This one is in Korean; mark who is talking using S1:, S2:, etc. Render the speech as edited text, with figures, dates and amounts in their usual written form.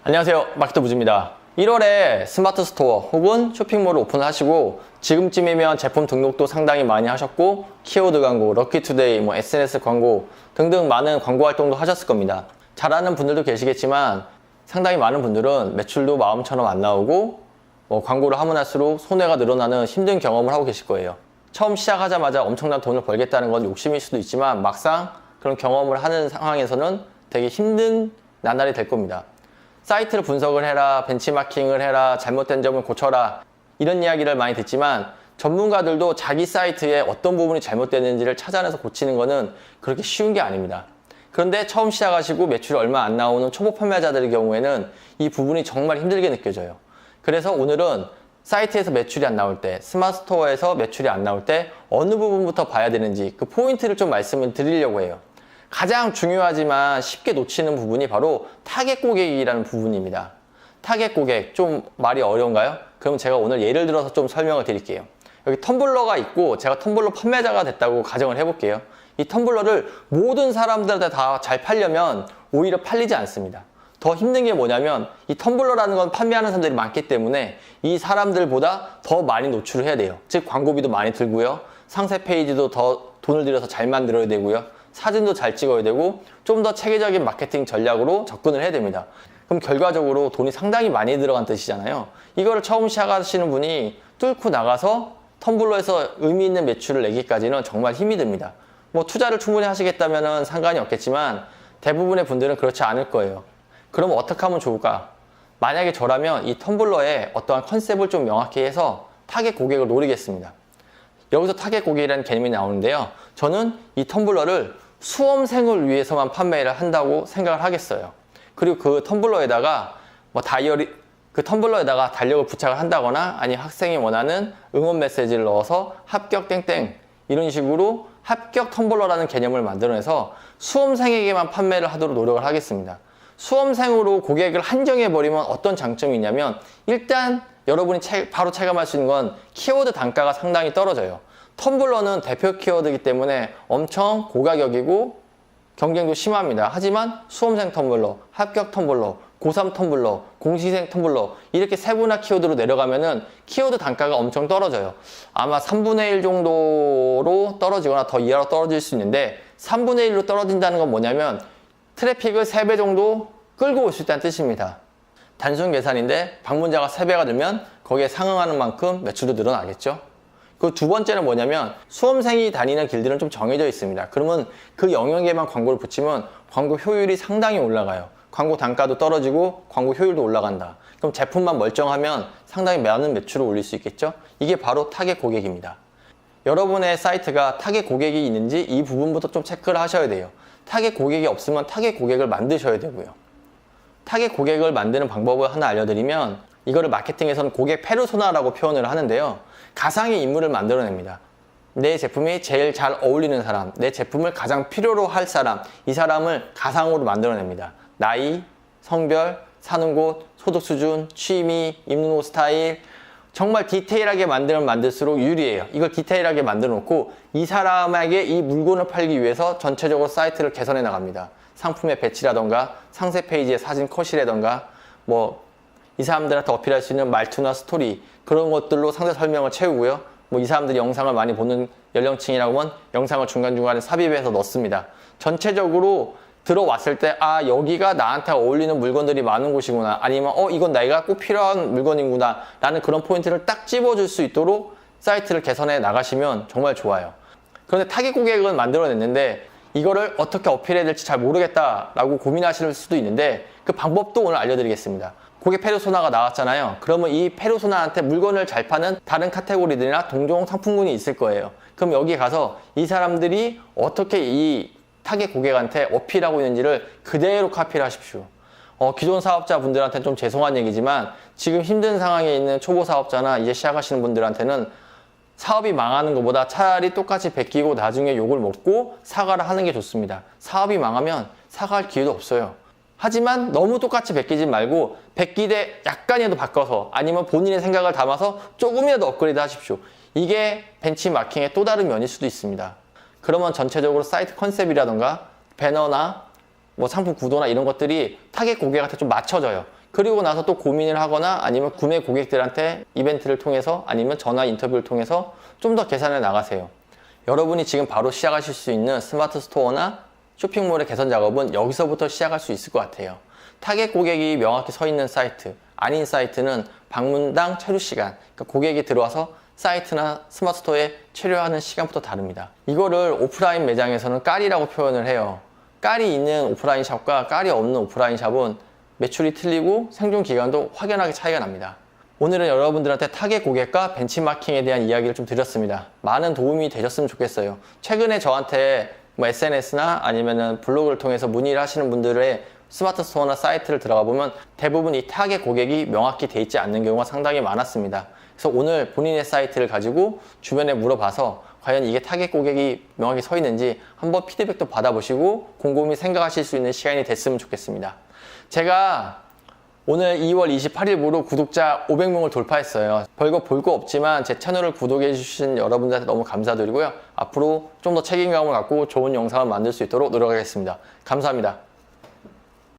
S1: 안녕하세요, 마케터 부지입니다. 1월에 스마트 스토어 혹은 쇼핑몰을 오픈을 하시고 지금쯤이면 제품 등록도 상당히 많이 하셨고 키워드 광고, 럭키투데이, SNS 광고 등등 많은 광고 활동도 하셨을 겁니다. 잘하는 분들도 계시겠지만 상당히 많은 분들은 매출도 마음처럼 안 나오고 광고를 하면 할수록 손해가 늘어나는 힘든 경험을 하고 계실 거예요. 처음 시작하자마자 엄청난 돈을 벌겠다는 건 욕심일 수도 있지만 막상 그런 경험을 하는 상황에서는 되게 힘든 나날이 될 겁니다. 사이트를 분석을 해라, 벤치마킹을 해라, 잘못된 점을 고쳐라 이런 이야기를 많이 듣지만 전문가들도 자기 사이트에 어떤 부분이 잘못되는지를 찾아내서 고치는 거는 그렇게 쉬운 게 아닙니다. 그런데 처음 시작하시고 매출이 얼마 안 나오는 초보 판매자들의 경우에는 이 부분이 정말 힘들게 느껴져요. 그래서 오늘은 사이트에서 매출이 안 나올 때, 스마트 스토어에서 매출이 안 나올 때 어느 부분부터 봐야 되는지 그 포인트를 좀 말씀을 드리려고 해요. 가장 중요하지만 쉽게 놓치는 부분이 바로 타겟 고객이라는 부분입니다. 타겟 고객, 좀 말이 어려운가요? 그럼 제가 오늘 예를 들어서 좀 설명을 드릴게요. 여기 텀블러가 있고 제가 텀블러 판매자가 됐다고 가정을 해볼게요. 이 텀블러를 모든 사람들한테 다 잘 팔려면 오히려 팔리지 않습니다. 더 힘든 게 뭐냐면 이 텀블러라는 건 판매하는 사람들이 많기 때문에 이 사람들보다 더 많이 노출을 해야 돼요. 즉 광고비도 많이 들고요. 상세 페이지도 더 돈을 들여서 잘 만들어야 되고요. 사진도 잘 찍어야 되고 좀 더 체계적인 마케팅 전략으로 접근을 해야 됩니다. 그럼 결과적으로 돈이 상당히 많이 들어간 뜻이잖아요. 이거를 처음 시작하시는 분이 뚫고 나가서 텀블러에서 의미 있는 매출을 내기까지는 정말 힘이 듭니다. 투자를 충분히 하시겠다면 상관이 없겠지만 대부분의 분들은 그렇지 않을 거예요. 그럼 어떻게 하면 좋을까? 만약에 저라면 이 텀블러에 어떠한 컨셉을 좀 명확히 해서 타겟 고객을 노리겠습니다. 여기서 타겟 고객이라는 개념이 나오는데요. 저는 이 텀블러를 수험생을 위해서만 판매를 한다고 생각을 하겠어요. 그리고 그 텀블러에다가 그 텀블러에다가 달력을 부착을 한다거나 아니면 학생이 원하는 응원 메시지를 넣어서 합격 땡땡 이런 식으로 합격 텀블러라는 개념을 만들어내서 수험생에게만 판매를 하도록 노력을 하겠습니다. 수험생으로 고객을 한정해버리면 어떤 장점이 있냐면 일단 여러분이 바로 체감할 수 있는 건 키워드 단가가 상당히 떨어져요. 텀블러는 대표 키워드이기 때문에 엄청 고가격이고 경쟁도 심합니다. 하지만 수험생 텀블러, 합격 텀블러, 고3 텀블러, 공시생 텀블러 이렇게 세분화 키워드로 내려가면은 키워드 단가가 엄청 떨어져요. 아마 3분의 1 정도로 떨어지거나 더 이하로 떨어질 수 있는데 3분의 1로 떨어진다는 건 뭐냐면 트래픽을 3배 정도 끌고 올 수 있다는 뜻입니다. 단순 계산인데 방문자가 3배가 늘면 거기에 상응하는 만큼 매출도 늘어나겠죠. 그 두 번째는 뭐냐면 수험생이 다니는 길들은 좀 정해져 있습니다. 그러면 그 영역에만 광고를 붙이면 광고 효율이 상당히 올라가요. 광고 단가도 떨어지고 광고 효율도 올라간다. 그럼 제품만 멀쩡하면 상당히 많은 매출을 올릴 수 있겠죠. 이게 바로 타겟 고객입니다. 여러분의 사이트가 타겟 고객이 있는지 이 부분부터 좀 체크를 하셔야 돼요. 타겟 고객이 없으면 타겟 고객을 만드셔야 되고요. 타겟 고객을 만드는 방법을 하나 알려드리면 이거를 마케팅에서는 고객 페르소나라고 표현을 하는데요. 가상의 인물을 만들어냅니다. 내 제품이 제일 잘 어울리는 사람, 내 제품을 가장 필요로 할 사람, 이 사람을 가상으로 만들어냅니다. 나이, 성별, 사는 곳, 소득 수준, 취미, 입는 옷 스타일 정말 디테일하게 만들면 만들수록 유리해요. 이걸 디테일하게 만들어 놓고 이 사람에게 이 물건을 팔기 위해서 전체적으로 사이트를 개선해 나갑니다. 상품의 배치라던가 상세 페이지의 사진 컷이라던가 이 사람들한테 어필할 수 있는 말투나 스토리 그런 것들로 상세 설명을 채우고요. 이 사람들이 영상을 많이 보는 연령층이라고 하면 영상을 중간중간에 삽입해서 넣습니다. 전체적으로 들어왔을 때 여기가 나한테 어울리는 물건들이 많은 곳이구나 아니면 이건 내가 꼭 필요한 물건이구나 라는 그런 포인트를 딱 집어줄 수 있도록 사이트를 개선해 나가시면 정말 좋아요. 그런데 타겟 고객을 만들어냈는데 이거를 어떻게 어필해야 될지 잘 모르겠다라고 고민하실 수도 있는데 그 방법도 오늘 알려드리겠습니다. 고객 페르소나가 나왔잖아요. 그러면 이 페르소나한테 물건을 잘 파는 다른 카테고리들이나 동종 상품군이 있을 거예요. 그럼 여기 가서 이 사람들이 어떻게 이 타겟 고객한테 어필하고 있는지를 그대로 카피를 하십시오. 기존 사업자분들한테는 좀 죄송한 얘기지만 지금 힘든 상황에 있는 초보 사업자나 이제 시작하시는 분들한테는 사업이 망하는 것보다 차라리 똑같이 베끼고 나중에 욕을 먹고 사과를 하는 게 좋습니다. 사업이 망하면 사과할 기회도 없어요. 하지만 너무 똑같이 베끼지 말고 베끼되 약간이라도 바꿔서 아니면 본인의 생각을 담아서 조금이라도 업그레이드 하십시오. 이게 벤치마킹의 또 다른 면일 수도 있습니다. 그러면 전체적으로 사이트 컨셉이라던가 배너나 상품 구도나 이런 것들이 타겟 고객한테 좀 맞춰져요. 그리고 나서 또 고민을 하거나 아니면 구매 고객들한테 이벤트를 통해서 아니면 전화 인터뷰를 통해서 좀 더 개선해 나가세요. 여러분이 지금 바로 시작하실 수 있는 스마트 스토어나 쇼핑몰의 개선 작업은 여기서부터 시작할 수 있을 것 같아요. 타겟 고객이 명확히 서 있는 사이트, 아닌 사이트는 방문당 체류 시간, 그러니까 고객이 들어와서 사이트나 스마트 스토어에 체류하는 시간부터 다릅니다. 이거를 오프라인 매장에서는 깔이라고 표현을 해요. 깔이 있는 오프라인 샵과 깔이 없는 오프라인 샵은 매출이 틀리고 생존 기간도 확연하게 차이가 납니다. 오늘은 여러분들한테 타겟 고객과 벤치마킹에 대한 이야기를 좀 드렸습니다. 많은 도움이 되셨으면 좋겠어요. 최근에 저한테 SNS나 아니면은 블로그를 통해서 문의를 하시는 분들의 스마트 스토어나 사이트를 들어가 보면 대부분 이 타겟 고객이 명확히 돼 있지 않는 경우가 상당히 많았습니다. 그래서 오늘 본인의 사이트를 가지고 주변에 물어봐서 과연 이게 타겟 고객이 명확히 서 있는지 한번 피드백도 받아보시고 곰곰이 생각하실 수 있는 시간이 됐으면 좋겠습니다. 제가 오늘 2월 28일부로 구독자 500명을 돌파했어요. 별거 볼 거 없지만 제 채널을 구독해 주신 여러분들한테 너무 감사드리고요. 앞으로 좀 더 책임감을 갖고 좋은 영상을 만들 수 있도록 노력하겠습니다. 감사합니다.